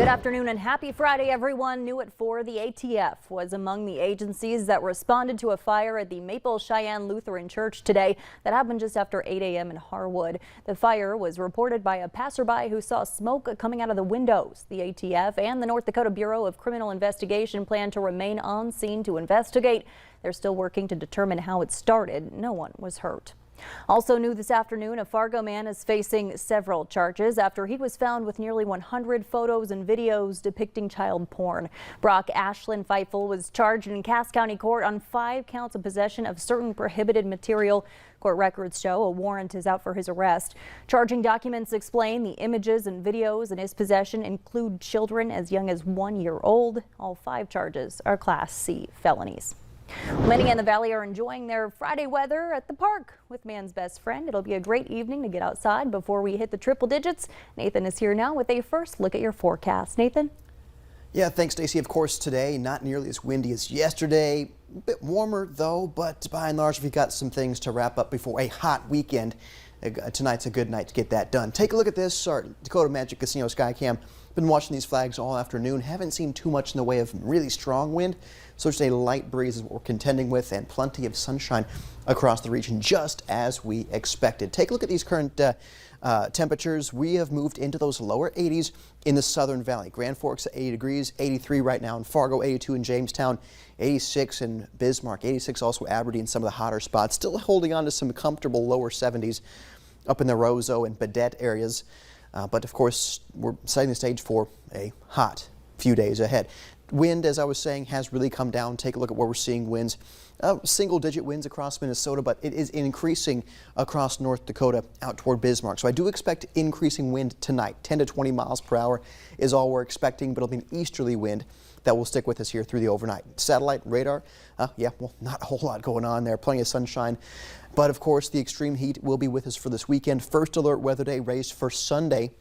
Good afternoon and happy Friday, everyone. New at 4, the ATF was among the agencies that responded to a fire at the Maple Cheyenne Lutheran Church today that happened just after 8 a.m. in Harwood. The fire was reported by a passerby who saw smoke coming out of the windows. The ATF and the North Dakota Bureau of Criminal Investigation plan to remain on scene to investigate. They're still working to determine how it started. No one was hurt. Also new this afternoon, a Fargo man is facing several charges after he was found with nearly 100 photos and videos depicting child porn. Brock Ashlyn Feifel was charged in Cass County Court on 5 counts of possession of certain prohibited material. Court records show a warrant is out for his arrest. Charging documents explain the images and videos in his possession include children as young as 1 year old. All 5 charges are Class C felonies. Many in the valley are enjoying their Friday weather at the park with man's best friend. It'll be a great evening to get outside before we hit the triple digits. Nathan is here now with a first look at your forecast. Nathan? Yeah, thanks, Stacy. Of course, today not nearly as windy as yesterday. A bit warmer, though, but by and large, we've got some things to wrap up before a hot weekend. Tonight's a good night to get that done. Take a look at this. Our Dakota Magic Casino Skycam. Been watching these flags all afternoon. Haven't seen too much in the way of really strong wind. So just a light breeze is what we're contending with, and plenty of sunshine across the region, just as we expected. Take a look at these current temperatures. We have moved into those lower 80s in the Southern Valley. Grand Forks at 80 degrees, 83 right now in Fargo, 82 in Jamestown, 86 in Bismarck, 86 also Aberdeen, some of the hotter spots. Still holding on to some comfortable lower 70s up in the Roseau and Baudette areas. But of course, we're setting the stage for a hot few days ahead. Wind, as I was saying, has really come down. Take a look at where we're seeing winds. Single-digit winds across Minnesota, but it is increasing across North Dakota out toward Bismarck. So I do expect increasing wind tonight. 10 to 20 miles per hour is all we're expecting, but it'll be an easterly wind that will stick with us here through the overnight. Satellite radar, not a whole lot going on there. Plenty of sunshine. But of course, the extreme heat will be with us for this weekend. First alert weather day raised for Sunday.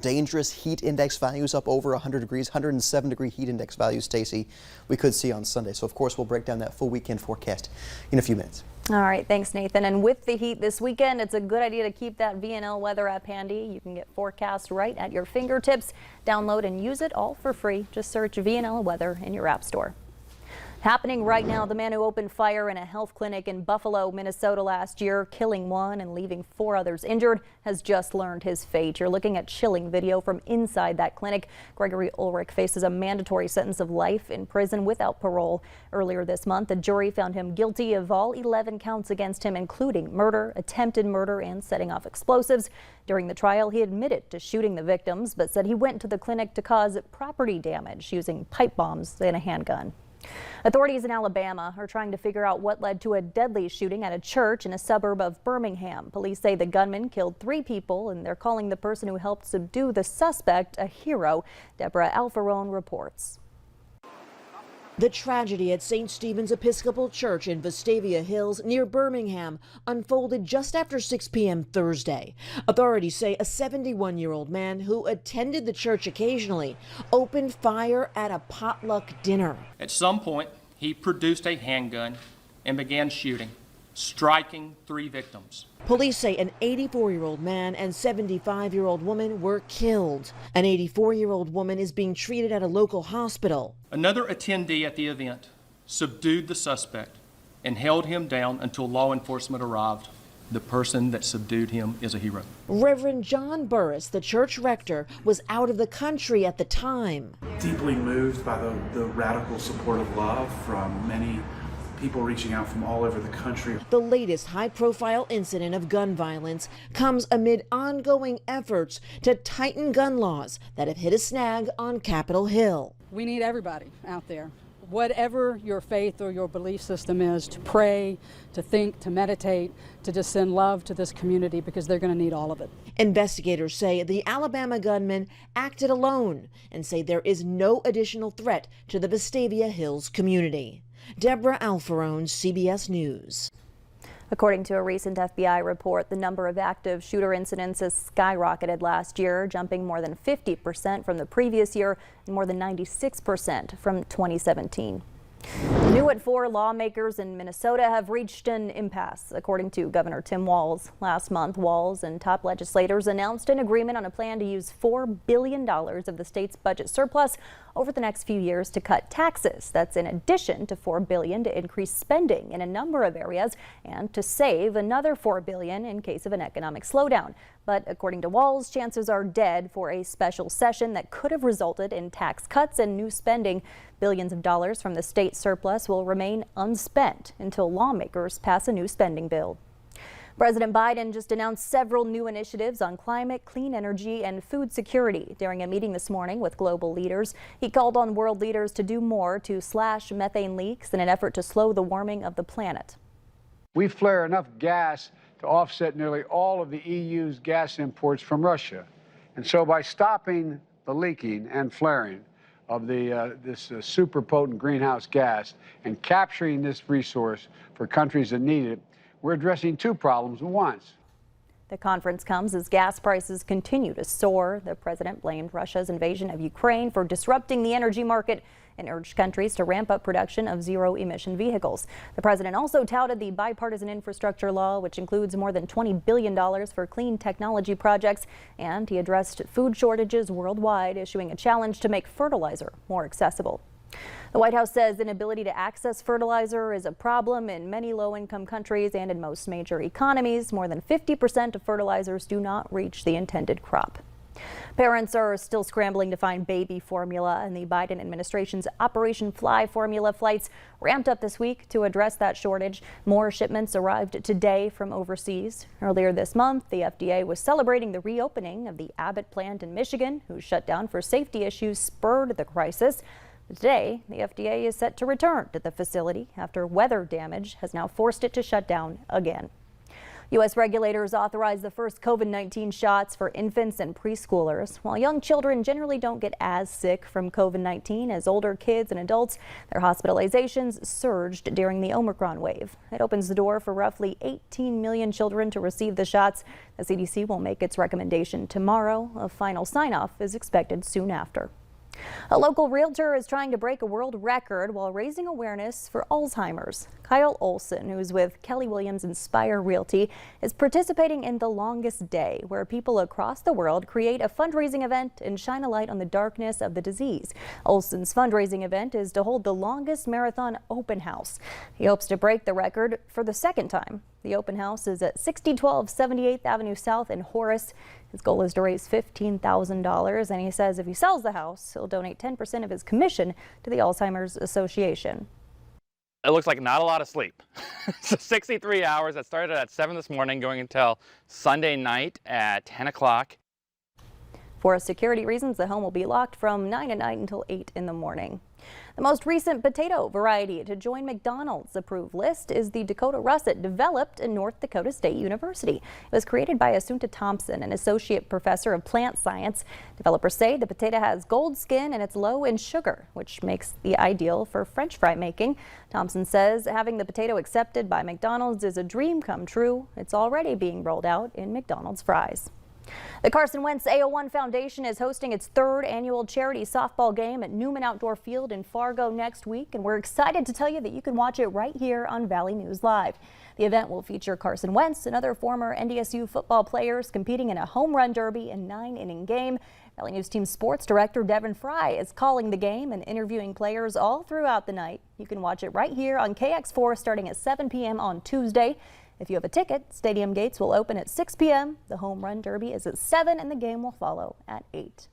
Dangerous heat index values up over 100 degrees, 107 degree heat index values, Stacy, we could see on Sunday. So of course, we'll break down that full weekend forecast in a few minutes. All right, thanks, Nathan. And with the heat this weekend, it's a good idea to keep that VNL weather app handy. You can get forecast right at your fingertips. Download and use it all for free. Just search VNL weather in your app store. Happening right now, the man who opened fire in a health clinic in Buffalo, Minnesota last year, killing 1 and leaving 4 others injured, has just learned his fate. You're looking at chilling video from inside that clinic. Gregory Ulrich faces a mandatory sentence of life in prison without parole. Earlier this month, the jury found him guilty of all 11 counts against him, including murder, attempted murder, and setting off explosives. During the trial, he admitted to shooting the victims, but said he went to the clinic to cause property damage using pipe bombs and a handgun. Authorities in Alabama are trying to figure out what led to a deadly shooting at a church in a suburb of Birmingham. Police say the gunman killed 3 people, and they're calling the person who helped subdue the suspect a hero. Deborah Alfarone reports. The tragedy at St. Stephen's Episcopal Church in Vestavia Hills near Birmingham unfolded just after 6 p.m. Thursday. Authorities say a 71-year-old man who attended the church occasionally opened fire at a potluck dinner. At some point, he produced a handgun and began shooting, striking 3 victims. Police say an 84-year-old man and 75-year-old woman were killed. An 84-year-old woman is being treated at a local hospital. Another attendee at the event subdued the suspect and held him down until law enforcement arrived. The person that subdued him is a hero. Reverend John Burris, the church rector, was out of the country at the time. Deeply moved by the radical support of love from many people reaching out from all over the country. The latest high-profile incident of gun violence comes amid ongoing efforts to tighten gun laws that have hit a snag on Capitol Hill. We need everybody out there, whatever your faith or your belief system is, to pray, to think, to meditate, to just send love to this community, because they're going to need all of it. Investigators say the Alabama gunman acted alone and say there is no additional threat to the Vestavia Hills community. Deborah Alfarone, CBS News. According to a recent FBI report, the number of active shooter incidents has skyrocketed last year, jumping more than 50% from the previous year and more than 96% from 2017. New at 4 lawmakers in Minnesota have reached an impasse, according to Governor Tim Walz. Last month, Walz and top legislators announced an agreement on a plan to use $4 billion of the state's budget surplus over the next few years to cut taxes. That's in addition to $4 billion to increase spending in a number of areas and to save another $4 billion in case of an economic slowdown. But according to Walz, chances are dead for a special session that could have resulted in tax cuts and new spending. Billions of dollars from the state surplus will remain unspent until lawmakers pass a new spending bill. President Biden just announced several new initiatives on climate, clean energy, and food security. During a meeting this morning with global leaders, he called on world leaders to do more to slash methane leaks in an effort to slow the warming of the planet. We flare enough gas to offset nearly all of the EU's gas imports from Russia. And so by stopping the leaking and flaring of this super potent greenhouse gas and capturing this resource for countries that need it, we're addressing two problems at once. The conference comes as gas prices continue to soar. The president blamed Russia's invasion of Ukraine for disrupting the energy market and urged countries to ramp up production of zero-emission vehicles. The president also touted the bipartisan infrastructure law, which includes more than $20 billion for clean technology projects, and he addressed food shortages worldwide, issuing a challenge to make fertilizer more accessible. The White House says inability to access fertilizer is a problem in many low-income countries and in most major economies. More than 50% of fertilizers do not reach the intended crop. Parents are still scrambling to find baby formula, and the Biden administration's Operation Fly formula flights ramped up this week to address that shortage. More shipments arrived today from overseas. Earlier this month, the FDA was celebrating the reopening of the Abbott plant in Michigan, whose shutdown for safety issues spurred the crisis. Today, the FDA is set to return to the facility after weather damage has now forced it to shut down again. U.S. regulators authorized the first COVID-19 shots for infants and preschoolers. While young children generally don't get as sick from COVID-19 as older kids and adults, their hospitalizations surged during the Omicron wave. It opens the door for roughly 18 million children to receive the shots. The CDC will make its recommendation tomorrow. A final sign-off is expected soon after. A local realtor is trying to break a world record while raising awareness for Alzheimer's. Kyle Olson, who's with Kelly Williams Inspire Realty, is participating in The Longest Day, where people across the world create a fundraising event and shine a light on the darkness of the disease. Olson's fundraising event is to hold the longest marathon open house. He hopes to break the record for the second time. The open house is at 6012 78th Avenue South in Horace. His goal is to raise $15,000, and he says if he sells the house, he'll donate 10% of his commission to the Alzheimer's Association. It looks like not a lot of sleep. So 63 hours. That started at 7 this morning, going until Sunday night at 10 o'clock. For security reasons, the home will be locked from 9 at night until 8 in the morning. The most recent potato variety to join McDonald's approved list is the Dakota Russet, developed in North Dakota State University. It was created by Assunta Thompson, an associate professor of plant science. Developers say the potato has gold skin and it's low in sugar, which makes the ideal for French fry making. Thompson says having the potato accepted by McDonald's is a dream come true. It's already being rolled out in McDonald's fries. The Carson Wentz AO1 Foundation is hosting its third annual charity softball game at Newman Outdoor Field in Fargo next week, and we're excited to tell you that you can watch it right here on Valley News Live. The event will feature Carson Wentz and other former NDSU football players competing in a home run derby and 9-inning game. Valley News Team Sports Director Devin Fry is calling the game and interviewing players all throughout the night. You can watch it right here on KX4 starting at 7 p.m. on Tuesday. If you have a ticket, stadium gates will open at 6 p.m. The home run derby is at 7 and the game will follow at 8.